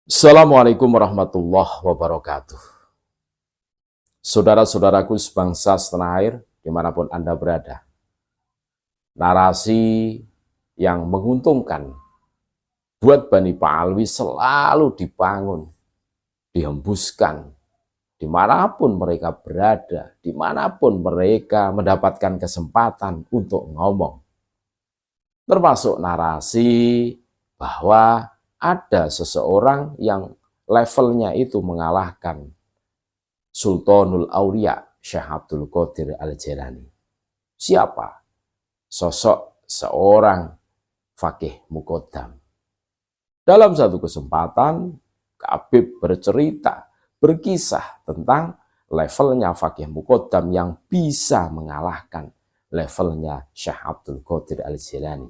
Assalamualaikum warahmatullahi wabarakatuh. Saudara-saudaraku sebangsa setanah air, dimanapun Anda berada. Narasi yang menguntungkan buat Bani Pa'alwi selalu dibangun, dihembuskan, dimanapun mereka berada, dimanapun mereka mendapatkan kesempatan untuk ngomong. Termasuk narasi bahwa ada seseorang yang levelnya itu mengalahkan Sultanul Aulia Syekh Abdul Qadir Al-Jailani. Siapa? Sosok seorang faqih muqaddam. Dalam satu kesempatan, Habib bercerita, berkisah tentang levelnya faqih muqaddam yang bisa mengalahkan levelnya Syekh Abdul Qadir Al-Jailani.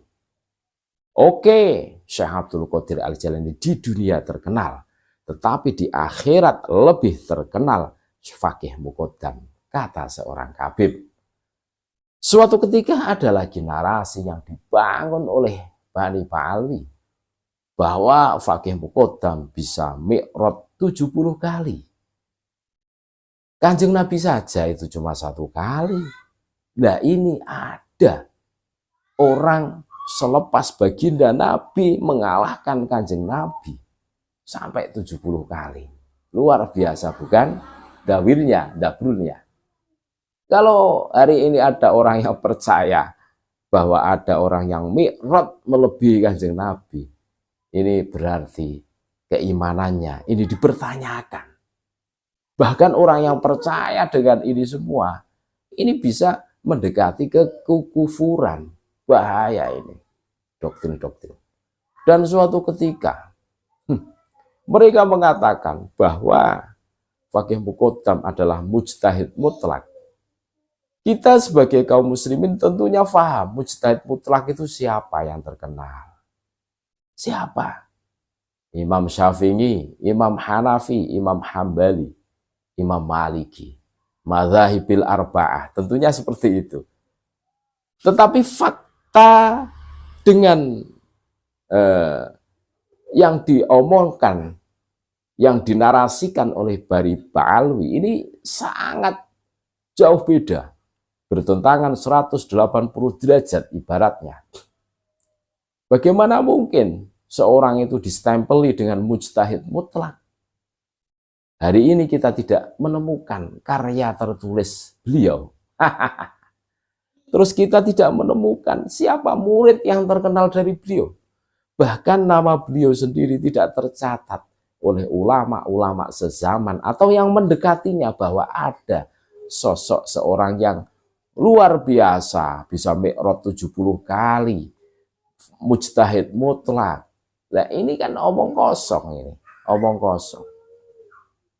Oke, Syekh Abdul Qadir Al-Jailani di dunia terkenal, tetapi di akhirat lebih terkenal faqih muqaddam, kata seorang Habib. Suatu ketika ada lagi narasi yang dibangun oleh Bani Pa'alwi bahwa faqih muqaddam bisa mi'raj 70 kali. Kanjeng Nabi saja itu cuma 1 kali. Nah, ini ada orang selepas baginda Nabi mengalahkan Kanjeng Nabi sampai 70 kali. Luar biasa bukan? Dawirnya, dabrulnya. Kalau hari ini ada orang yang percaya bahwa ada orang yang mi'raj melebihi Kanjeng Nabi, ini berarti keimanannya ini dipertanyakan. Bahkan orang yang percaya dengan ini semua, ini bisa mendekati kekufuran. Bahaya ini, doktrin-doktrin. Dan suatu ketika, mereka mengatakan bahwa faqih muqaddam adalah mujtahid mutlak. Kita sebagai kaum muslimin tentunya paham mujtahid mutlak itu siapa yang terkenal. Siapa? Imam Syafi'i, Imam Hanafi, Imam Hambali, Imam Maliki, Madzahibil Arba'ah. Tentunya seperti itu. Tetapi fakta dengan yang diomongkan, yang dinarasikan oleh Bani Pa'alwi ini sangat jauh beda, bertentangan 180 derajat ibaratnya. Bagaimana mungkin seorang itu distempeli dengan mujtahid mutlak? Hari ini kita tidak menemukan karya tertulis beliau. Terus kita tidak menemukan siapa murid yang terkenal dari beliau. Bahkan nama beliau sendiri tidak tercatat oleh ulama-ulama sezaman atau yang mendekatinya bahwa ada sosok seorang yang luar biasa bisa mi'raj 70 kali, mujtahid mutlak. Nah, ini kan omong kosong ini, omong kosong.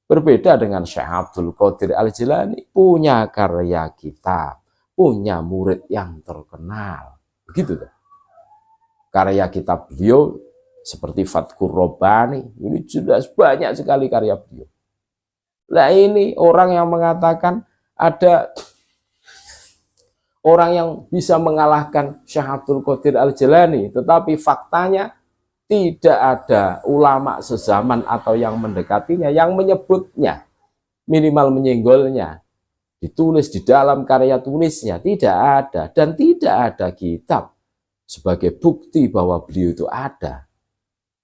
Berbeda dengan Syekh Abdul Qadir Al-Jailani, punya karya kitab, punya murid yang terkenal. Begitu tuh. Karya kitab beliau seperti Fathur Rabbani, ini jelas banyak sekali karya beliau. Nah, ini orang yang mengatakan ada orang yang bisa mengalahkan Syekh Abdul Qadir Al-Jailani, tetapi faktanya tidak ada ulama sezaman atau yang mendekatinya, yang menyebutnya, minimal menyenggolnya, ditulis di dalam karya tulisnya, tidak ada. Dan tidak ada kitab sebagai bukti bahwa beliau itu ada.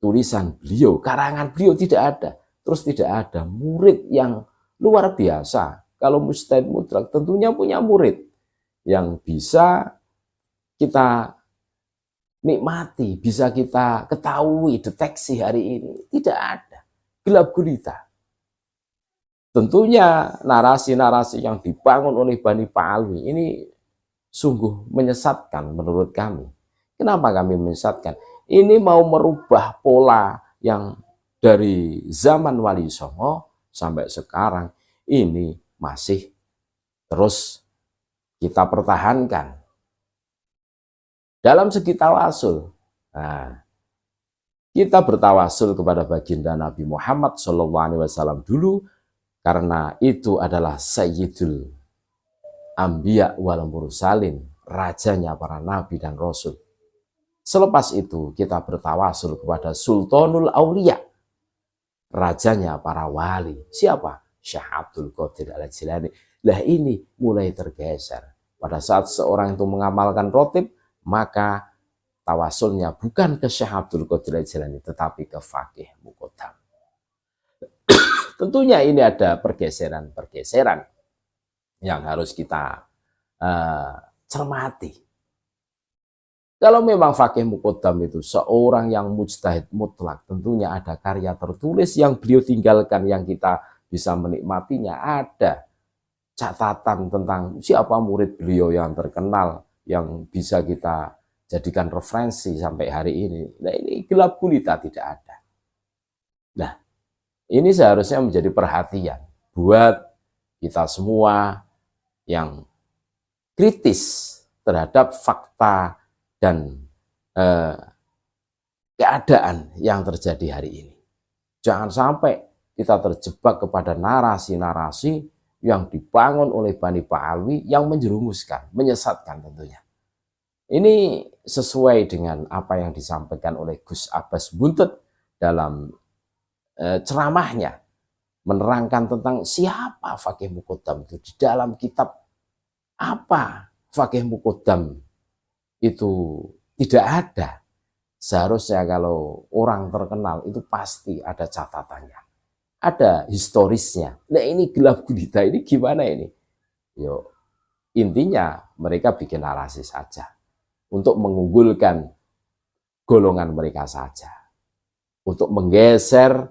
Tulisan beliau, karangan beliau tidak ada. Terus tidak ada murid yang luar biasa. Kalau mujtahid mutlak tentunya punya murid yang bisa kita nikmati, bisa kita ketahui, deteksi hari ini. Tidak ada. Gelap gulita. Tentunya narasi-narasi yang dibangun oleh Bani Pa'alwi ini sungguh menyesatkan menurut kami. Kenapa kami menyesatkan? Ini mau merubah pola yang dari zaman Wali Songo sampai sekarang ini masih terus kita pertahankan. Dalam segi tawasul, nah, kita bertawasul kepada baginda Nabi Muhammad SAW dulu, karena itu adalah Sayyidul Anbiya wal Mursalin, rajanya para nabi dan rasul. Selepas itu kita bertawasul kepada Sultanul Aulia, rajanya para wali. Siapa? Syekh Abdul Qadir Al-Jilani. Lah ini mulai tergeser. Pada saat seorang itu mengamalkan rotib, maka tawasulnya bukan ke Syekh Abdul Qadir Al-Jilani, tetapi ke Faqih Muqaddam. Tentunya ini ada pergeseran-pergeseran yang harus kita cermati. Kalau memang Faqih Muqaddam itu seorang yang mujtahid mutlak, tentunya ada karya tertulis yang beliau tinggalkan yang kita bisa menikmatinya. Ada catatan tentang siapa murid beliau yang terkenal, yang bisa kita jadikan referensi sampai hari ini. Nah, ini gelap gulita tidak ada. Nah, ini seharusnya menjadi perhatian buat kita semua yang kritis terhadap fakta dan keadaan yang terjadi hari ini. Jangan sampai kita terjebak kepada narasi-narasi yang dibangun oleh Bani Ba'alwi yang menjerumuskan, menyesatkan tentunya. Ini sesuai dengan apa yang disampaikan oleh Gus Abbas Buntet dalam ceramahnya, menerangkan tentang siapa Faqih Muqaddam itu. Di dalam kitab apa Faqih Muqaddam itu tidak ada. Seharusnya kalau orang terkenal itu pasti ada catatannya, ada historisnya. Nah ini gelap gulita, ini gimana ini? Yo, intinya mereka bikin narasi saja untuk mengunggulkan golongan mereka saja, untuk menggeser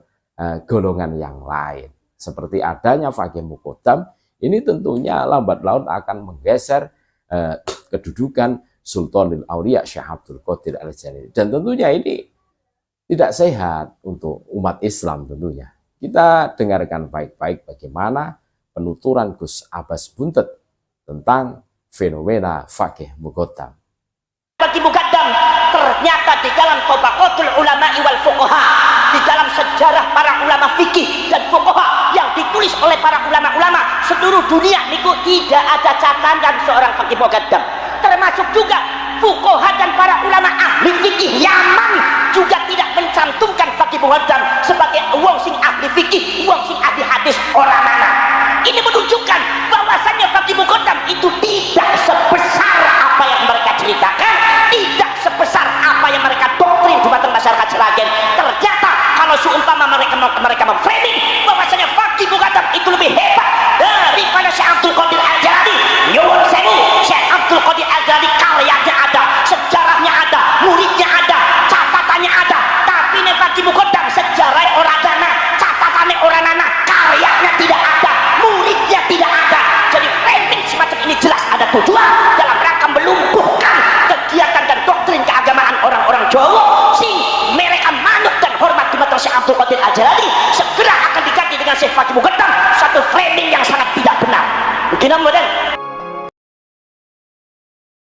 golongan yang lain. Seperti adanya Faqih Muqaddam, ini tentunya lambat laun akan menggeser kedudukan Sultanul Aulia Syekh Abdul Qadir Al-Jilani. Dan tentunya ini tidak sehat untuk umat Islam tentunya. Kita dengarkan baik-baik bagaimana penuturan Gus Abbas Buntet tentang fenomena Faqih Muqaddam. Faqih Muqaddam ternyata di dalam tabaqatul ulama wal fuqaha, di dalam sejarah para ulama fikih dan fuqaha yang ditulis oleh para ulama-ulama seluruh dunia niku tidak ada catatan seorang Faqih Muqaddam. Termasuk juga fuqaha dan para ulama ahli fikih Yaman juga tidak mencantumkan Faqih Muqaddam sebagai wong sing ahli fikih, wong sing ahli hadis orang mana. Ini menunjukkan bahwasannya Faqih Muqaddam itu tidak sebesar apa yang mereka ceritakan, tidak sebesar apa yang mereka doktrin di mata masyarakat Seragen. Ternyata kalau seumpama mereka memframing bahwasanya Faqih Muqaddam itu lebih hebat daripada Syekh Abdul Qadir Al-Jilani, nyuwun sewu, Syekh Abdul Qadir Al-Jilani karyanya ada, sejarahnya ada, muridnya ada, catatannya ada. Tapi nek Faqih Muqaddam sejarah orang dana, catatannya orang anak, karyanya tidak ada, muridnya tidak ada. Jadi framing semacam ini jelas ada tujuan dalam rangka melumpuhkan kegiatan dan doktrin keagamaan orang-orang Jawa, sing mereka manut dan hormat di mata Syekh Abdul Qadir Al-Jilani segera akan diganti dengan Syekh Faqih Muqaddam. Satu framing yang sangat tidak benar. Begini model.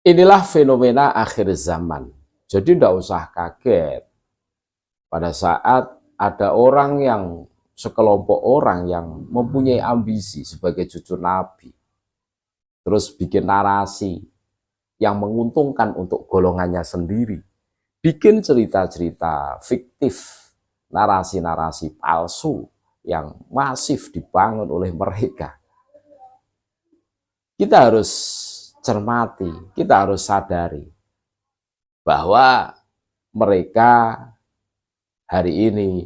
Inilah fenomena akhir zaman. Jadi tidak usah kaget pada saat ada orang yang sekelompok orang yang mempunyai ambisi sebagai cucu Nabi, terus bikin narasi yang menguntungkan untuk golongannya sendiri, bikin cerita-cerita fiktif, narasi-narasi palsu yang masif dibangun oleh mereka. Kita harus cermati, kita harus sadari bahwa mereka hari ini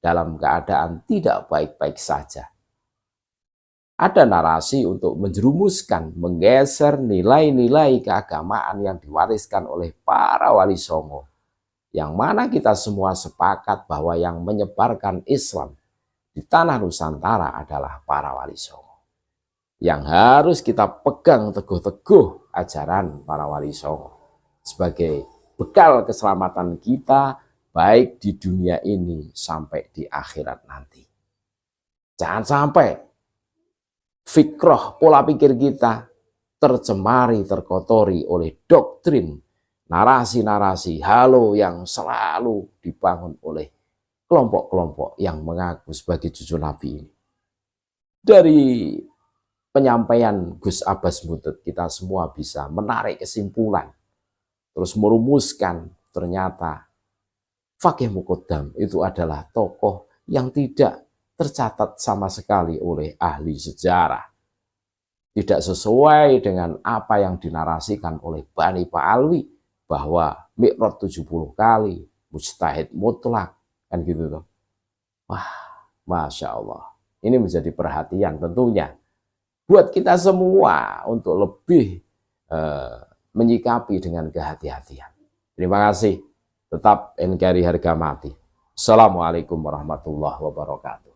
dalam keadaan tidak baik-baik saja. Ada narasi untuk menjerumuskan, menggeser nilai-nilai keagamaan yang diwariskan oleh para wali songo, yang mana kita semua sepakat bahwa yang menyebarkan Islam di tanah Nusantara adalah para wali songo, yang harus kita pegang teguh-teguh ajaran para wali songo sebagai bekal keselamatan kita baik di dunia ini sampai di akhirat nanti. Jangan sampai fikroh, pola pikir kita tercemari, terkotori oleh doktrin, narasi-narasi halo yang selalu dibangun oleh kelompok-kelompok yang mengaku sebagai cucu Nabi ini. Dari penyampaian Gus Abbas Buntet, kita semua bisa menarik kesimpulan, terus merumuskan ternyata Faqih Muqaddam itu adalah tokoh yang tidak tercatat sama sekali oleh ahli sejarah. Tidak sesuai dengan apa yang dinarasikan oleh Bani Ba'alwi, bahwa Mi'raj 70 kali, mujtahid mutlak, kan gitu tuh. Wah, Masya Allah. Ini menjadi perhatian tentunya buat kita semua untuk lebih menyikapi dengan kehati-hatian. Terima kasih. Tetap NKRI harga mati. Assalamualaikum warahmatullahi wabarakatuh.